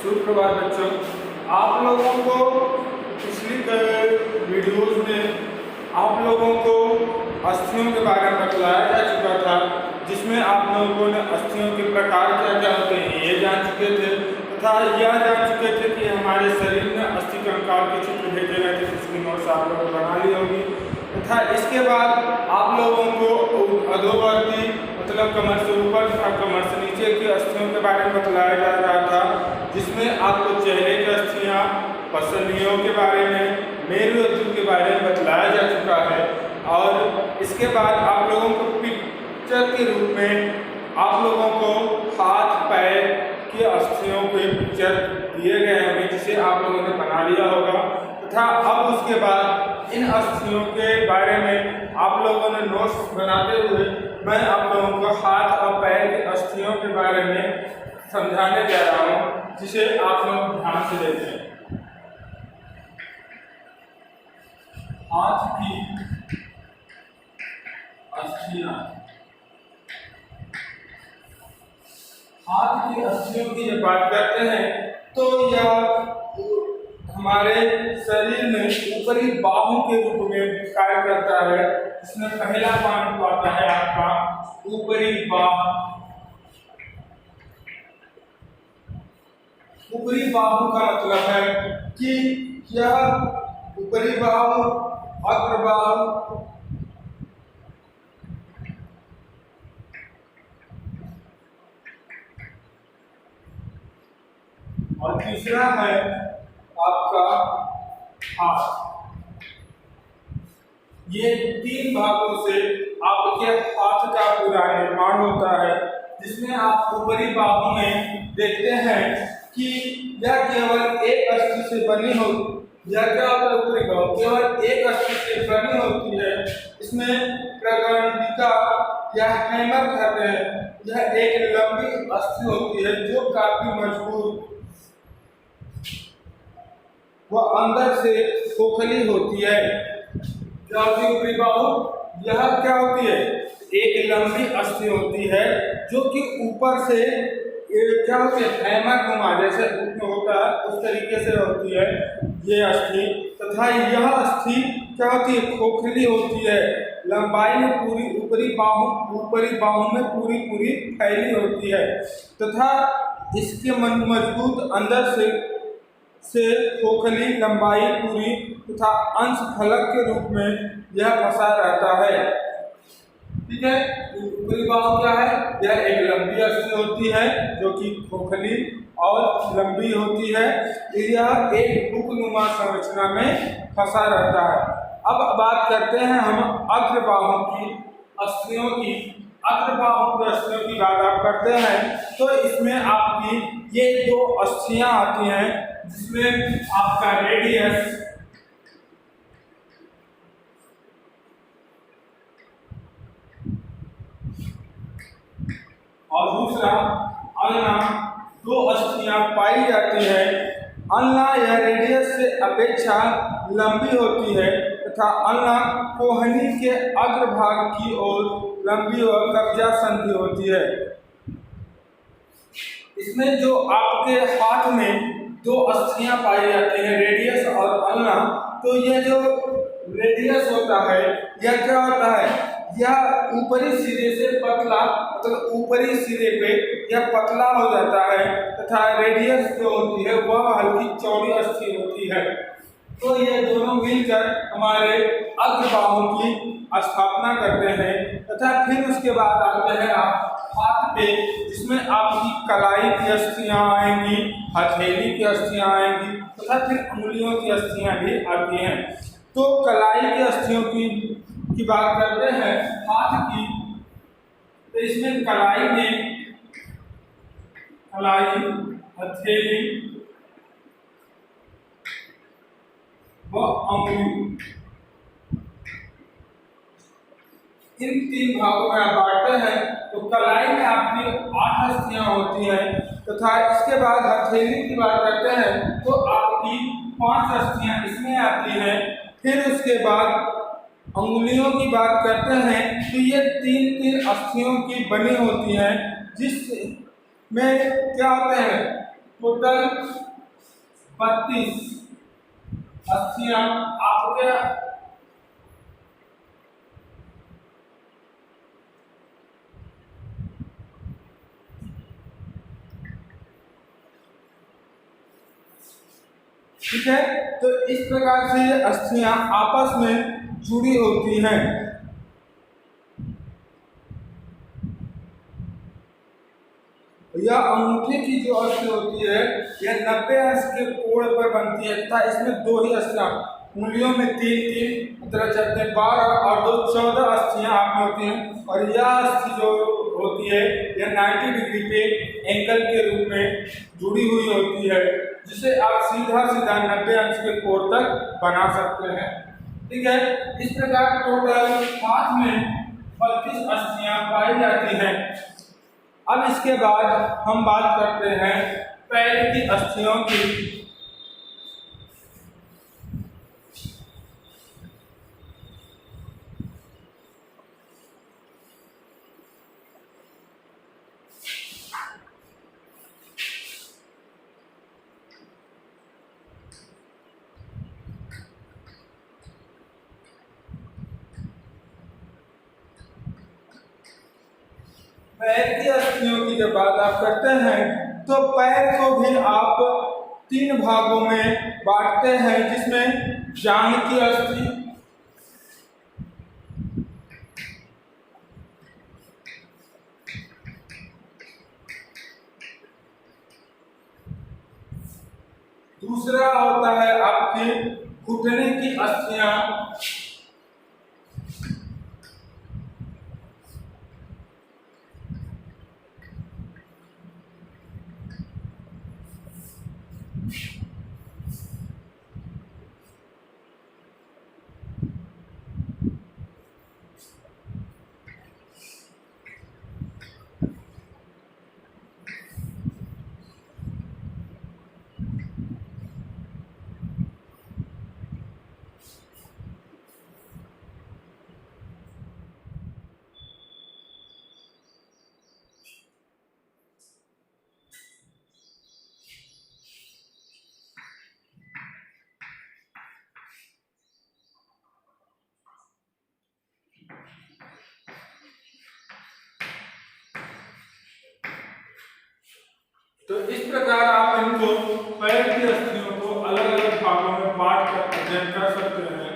सुप्रभात बच्चों, आप लोगों को पिछली वीडियोस में आप लोगों को अस्थियों के बारे में बतलाया जा चुका था, जिसमें आप लोगों ने अस्थियों के प्रकार क्या क्या होते हैं ये जान चुके थे तथा यह जान चुके थे कि हमारे शरीर में अस्थि कंकाल के चित्र भेजे गए थे, जिसकी नोट्स आप लोगों ने बना ली होगी। तथा इसके बाद आप लोगों को अधोवर्ती मतलब कमर से ऊपर तथा कमर से नीचे की अस्थियों के बारे में बतलाया जा रहा था, जिसमें आपको चेहरे की अस्थियां, पसलियों के बारे में, मेरुरज्जु के बारे में बतलाया जा चुका है। और इसके बाद आप लोगों को पिक्चर के रूप में आप लोगों को हाथ पैर की अस्थियों के पिक्चर दिए गए होंगे, जिसे आप लोगों ने बना लिया होगा। तथा अब उसके बाद इन अस्थियों के बारे में आप लोगों ने नोट्स बनाते हुए मैं आप लोगों को हाथ और पैर की अस्थियों के बारे में समझाने जा रहा हूँ, जिसे आप लोग ध्यान से देखें। हाथ की अस्थियां, हाथ की अस्थियों की जब बात करते हैं तो यह हमारे शरीर में ऊपरी बाहु के रूप में कार्य करता है। इसमें पहला पॉइंट आता है आपका ऊपरी बाहु। ऊपरी बाहु का मतलब है कि यह ऊपरी बाहु, अग्र बाहु, और तीसरा है आपका हाथ। ये तीन भागों से आपके हाथ का पूरा निर्माण होता है, जिसमें आप ऊपरी बाहु में देखते हैं कि यह केवल एक अस्थि से बनी हो, यह क्या होता है ऊपरी बाहु केवल एक अस्थि से बनी होती है। इसमें प्रगंडिका या हैमर कहते हैं, यह एक लंबी अस्थि होती है जो काफी मजबूत, वह अंदर से खोखली होती है। क्या होती है ऊपरी बाहु? यह क्या होती है? एक लंबी अस्थि होती है जो कि ऊपर से क्या होती है, हैमर घुमा जैसे होता है उस तरीके से होती है ये अस्थि। तथा यह अस्थि क्या होती है, खोखली होती है, लंबाई में पूरी ऊपरी बाहु में पूरी फैली होती है। तथा इसके मजबूत अंदर से खोखली, लंबाई पूरी तथा अंश फलक के रूप में यह फंसा रहता है। ठीक है, ऊपरी बाहु क्या है? यह एक लंबी अस्थि होती है जो कि खोखली और लंबी होती है। यह एक बुकनुमा संरचना में फंसा रहता है। अब बात करते हैं हम अग्र बाहु की अस्थियों की। अग्र बाहु की अस्थियों की बात आप करते हैं तो इसमें आपकी ये दो अस्थियां आती हैं, जिसमें आपका रेडियस और दूसरा अल्ना, दो अस्थियां पाई जाती है। अल्ना या रेडियस से अपेक्षा लंबी होती है तथा अल्ना कोहनी के अग्रभाग की ओर लंबी और कब्जा संधि होती है। इसमें जो आपके हाथ में दो अस्थियां पाई जाती हैं, रेडियस और अल्ना, तो यह जो रेडियस होता है यह क्या होता है, यह ऊपरी सिरे से पतला, मतलब ऊपरी सिरे पे यह पतला हो जाता है तथा रेडियस जो होती है वह हल्की चौड़ी अस्थि होती है। तो ये दोनों मिलकर हमारे अग्र बाहु की स्थापना करते हैं। तथा फिर उसके बाद आते हैं आप हाथ पे, जिसमें आपकी कलाई की अस्थियां आएंगी, हथेली की अस्थियां आएंगी तथा फिर उंगलियों की अस्थियां भी आती हैं। तो कलाई की अस्थियों की बात करते हैं हाथ की, तो इसमें कलाई, हथेली व अंगुली, इन तीन भागों में आप बांटते हैं। तो कलाई में आपकी 8 अस्थियां होती हैं तथा इसके बाद हथेली की बात करते हैं तो आपकी 5 अस्थियां इसमें आती हैं। फिर उसके बाद अंगुलियों की बात करते हैं तो ये 3 अस्थियों की बनी होती हैं, जिसमें क्या होते हैं, टोटल 32 अस्थियां आपको क्या ठीक है। तो इस प्रकार से ये अस्थियां आपस में जुड़ी होती हैं। यह अंगूठे की जो अस्थि होती है यह 90 अंश के कोण पर बनती है तथा इसमें दो ही अस्थियां उंगलियों में तीन तरह चलते हैं 12 और 14 अस्थियां आप में होती हैं। और यह अस्थि जो होती है यह 90 डिग्री पे एंगल के रूप में जुड़ी हुई होती है, जिसे आप सीधा सीधा 90 अंश के कोण तक बना सकते हैं। ठीक है। इस प्रकार टोटल हाथ में 32 अस्थियां पाई जाती हैं। अब इसके बाद हम बात करते हैं पैर की अस्थियों की। पैर की अस्थियों की जब बात आप करते हैं तो पैर को भी आप 3 भागों में बांटते हैं, जिसमें जांघ की अस्थि, दूसरा होता है आपकी घुटने की अस्थियां, तो इस प्रकार आप इनको पैर की अस्थियों को अलग अलग भागों में बांट कर अध्ययन कर सकते हैं।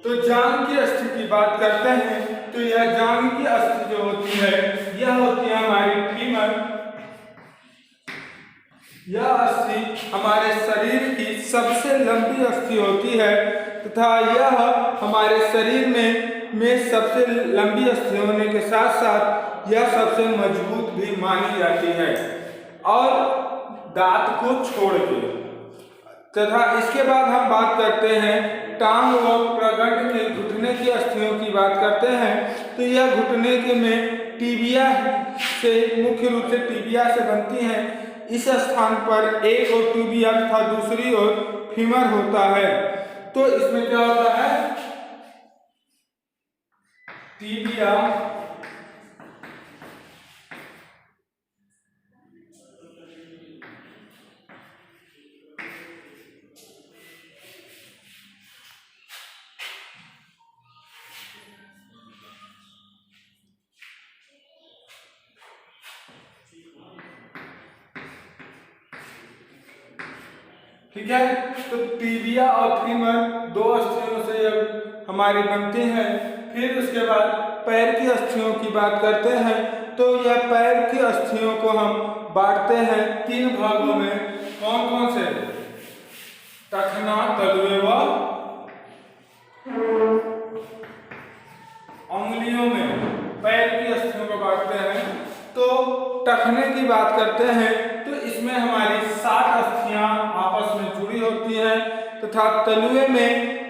तो जांघ की अस्थि की बात करते हैं तो यह जांघ की अस्थि जो होती है यह होती है हमारी फीमर। यह अस्थि हमारे शरीर की सबसे लंबी अस्थि होती है तथा यह हमारे शरीर में सबसे लंबी अस्थि होने के साथ साथ यह सबसे मजबूत भी मानी जाती है और दांत को छोड़ के। तथा इसके बाद हम बात करते हैं टांग व प्रगंड के घुटने की अस्थियों की बात करते हैं तो यह घुटने के में टीबिया से मुख्य रूप से टीबिया से बनती हैं। इस स्थान पर एक और टीबिया तथा दूसरी ओर फीमर होता है। तो इसमें क्या होता है टीबिया ठीक है। तो टीबिया और फीमर दो अस्थियों से हमारी बनती हैं। फिर उसके बाद पैर की अस्थियों की बात करते हैं तो यह पैर की अस्थियों को हम बांटते हैं 3 भागों में। कौन कौन से? टखना, तलवे व अंगुलियों में पैर की अस्थियों को बांटते हैं। तो टखने की बात करते हैं तो इसमें हमारी 7 अस्थियां आपस में जुड़ी होती हैं तथा तलवे में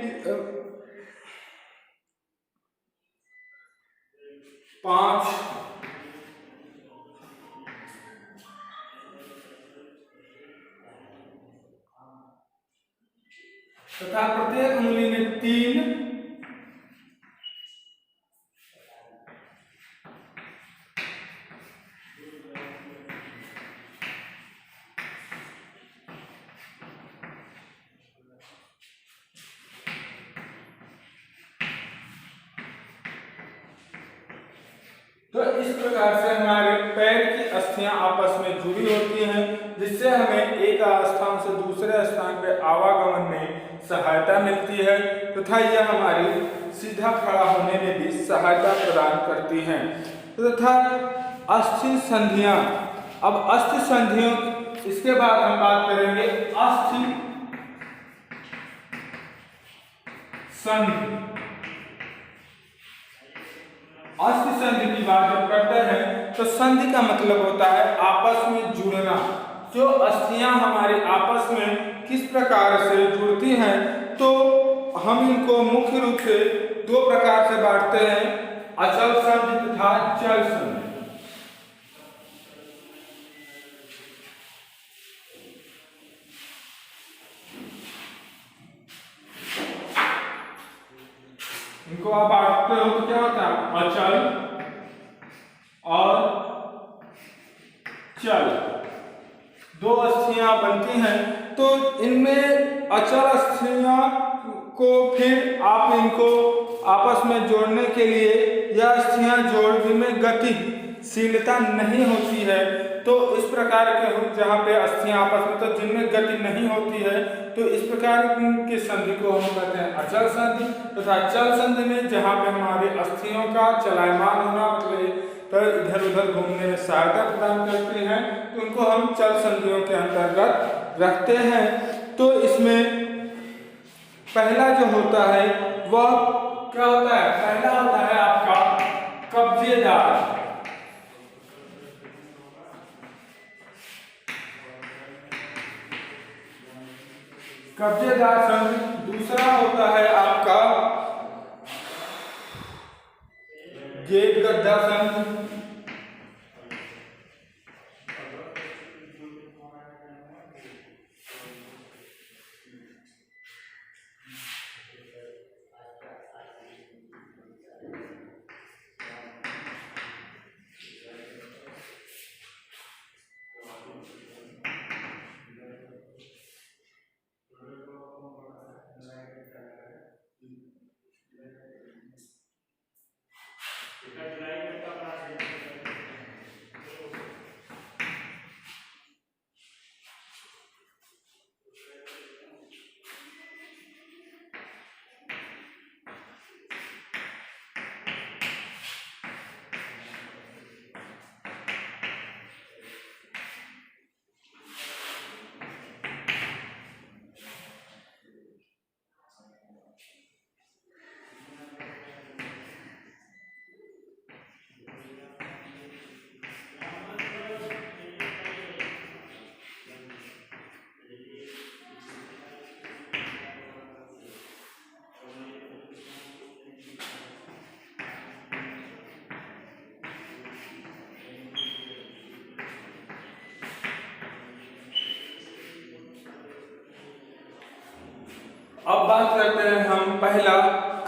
5 तथा प्रत्येक उंगली में 3 तो इस प्रकार से हमारे पैर की अस्थियां आपस में जुड़ी होती हैं, जिससे हमें एक स्थान से दूसरे स्थान पर आवागमन में सहायता मिलती है तथा यह हमारी सीधा खड़ा होने में भी सहायता प्रदान करती हैं। तथा अस्थि संधियां, अब अस्थि संधियों, इसके बाद हम बात करेंगे अस्थि संधि। अस्थि संधि की बात जब करते हैं तो संधि का मतलब होता है आपस में जुड़ना। जो अस्थियां हमारी आपस में किस प्रकार से जुड़ती हैं, तो हम इनको मुख्य रूप से दो प्रकार से बांटते हैं, अचल संधि तथा चल संधि। इनको आप बांटते हो तो क्या होता है, अचल और चल, दो अस्थियां बनती हैं। तो इनमें अचल अस्थियां को फिर आप इनको आपस में जोड़ने के लिए यह अस्थियां जोड़ जिनमें गतिशीलता नहीं होती है, तो इस प्रकार के जहाँ पे अस्थियां आपस में, तो जिनमें गति नहीं होती है, तो इस प्रकार के संधि को हम कहते हैं अचल संधि। तथा चल संधि में जहाँ पे हमारे अस्थियों का चलायमान होना, मतलब तो इधर उधर घूमने में सहायता प्रदान करते हैं, तो उनको हम चल संधियों के अंतर्गत रखते हैं। तो इसमें पहला जो होता है वह क्या होता है, पहला होता है आपका कब्जेदार। कब्जेदार संधि। दूसरा होता है आपका गेट गड्ढा संधि। अब बात करते हैं हम पहला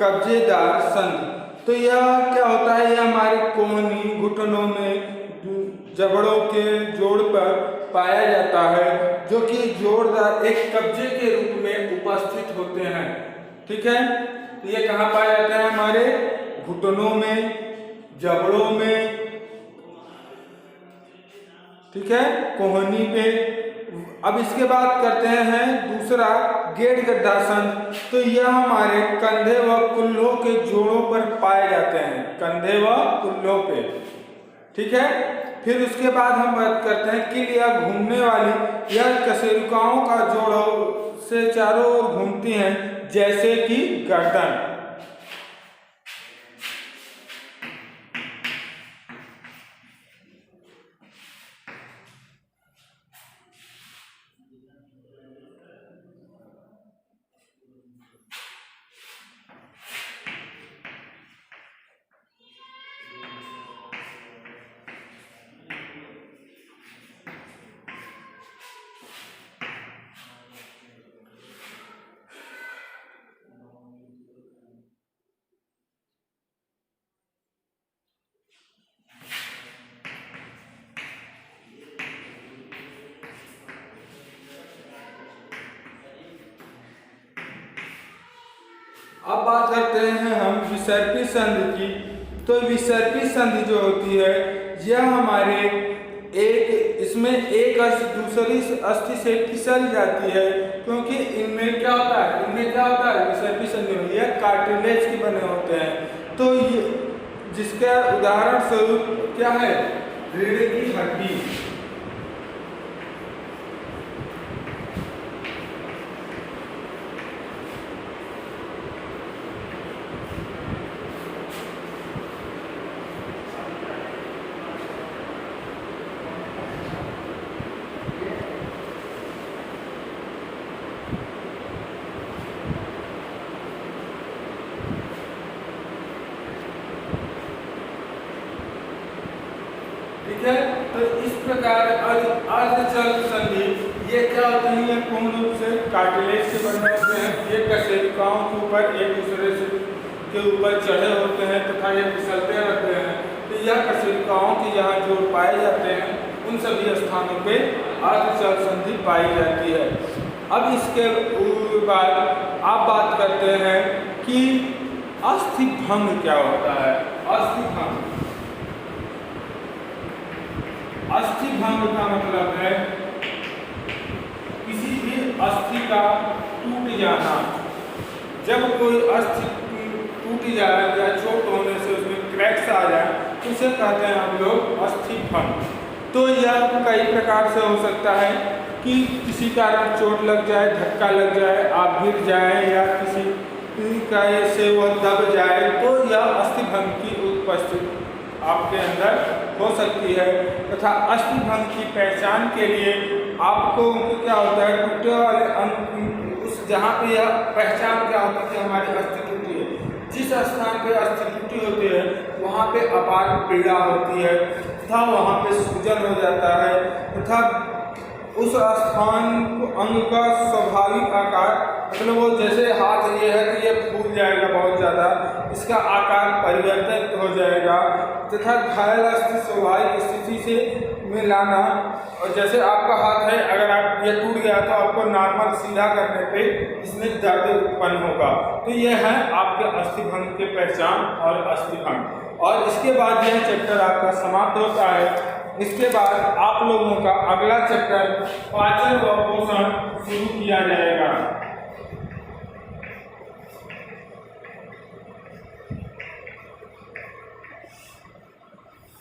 कब्जेदार संधि। तो यह क्या होता है, यह हमारे कोहनी, घुटनों में जबड़ों के जोड़ पर पाया जाता है, जो कि जोड़दार एक कब्जे के रूप में उपस्थित होते हैं। ठीक है, तो ये कहाँ पाया जाता है, हमारे घुटनों में, जबड़ों में, ठीक है, कोहनी पे। अब इसके बाद करते हैं दूसरा गेट गड्ढा संधि। तो यह हमारे कंधे व कुल्हों के जोड़ों पर पाए जाते हैं, कंधे व कुल्हों पे। ठीक है, फिर उसके बाद हम बात करते हैं कील या घूमने वाली, यह कशेरुकाओं का जोड़ों से चारों ओर घूमती हैं, जैसे कि गर्दन। अब बात करते हैं हम विसर्पी संधि की। तो विसर्पी संधि जो होती है यह हमारे इसमें एक अस्थि दूसरी अस्थि से फिसल जाती है, क्योंकि इनमें क्या होता है विसर्पी संधि में यह कार्टिलेज के बने होते हैं। तो ये जिसका उदाहरण स्वरूप क्या है, रीढ़ की हड्डी। ठीक है, तो इस प्रकार अर्धचल संधि ये क्या होते हैं, ये पूर्ण रूप से कार्टिलेज से बने होते हैं। ये कशेरुकाओं के ऊपर एक दूसरे से के ऊपर चढ़े होते हैं तथा ये फिसलते रहते हैं। तो यह कशेरुकाओं के यहाँ जोड़ पाए जाते हैं, उन सभी स्थानों पे अर्धचल संधि पाई जाती है। अब इसके बाद आप बात करते हैं कि अस्थि भंग क्या होता है। अस्थि भंग का मतलब है किसी भी अस्थि का टूट जाना। जब कोई अस्थि टूट जाए या चोट होने से उसमें क्रैक्स आ जाए तो उसे कहते हैं हम लोग अस्थि भंग। तो यह कई प्रकार से हो सकता है कि किसी कारण चोट लग जाए, धक्का लग जाए, आप गिर जाए या किसी का से वह दब जाए, तो यह अस्थि भंग की उपस्थिति आपके अंदर हो सकती है। तथा अस्थि भंग की पहचान के लिए आपको क्या होता है, टूटे वाले अंग उस जहाँ पे यह पहचान क्या होती है कि हमारी अस्थि टूटी है, जिस स्थान पे अस्थि टूटी होती है वहाँ पे अपार पीड़ा होती है तथा वहाँ पे सूजन हो जाता है तथा उस स्थान अंग का स्वाभाविक आकार, मतलब वो जैसे हाथ ये है कि ये फूल जाएगा बहुत ज़्यादा, इसका आकार परिवर्तित हो जाएगा तथा घायल अस्थि स्वाभाविक स्थिति से मिलाना। और जैसे आपका हाथ है, अगर आप ये टूट गया तो आपको नॉर्मल सीधा करने पे इसमें दर्द उत्पन्न होगा। तो ये है आपके अस्थि भंग के पहचान और अस्थि भंग। और इसके बाद यह चैप्टर आपका समाप्त होता है। इसके बाद आप लोगों का अगला चैप्टर पाचन व पोषण शुरू किया जाएगा।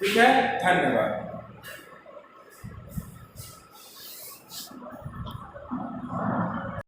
ठीक है, धन्यवाद।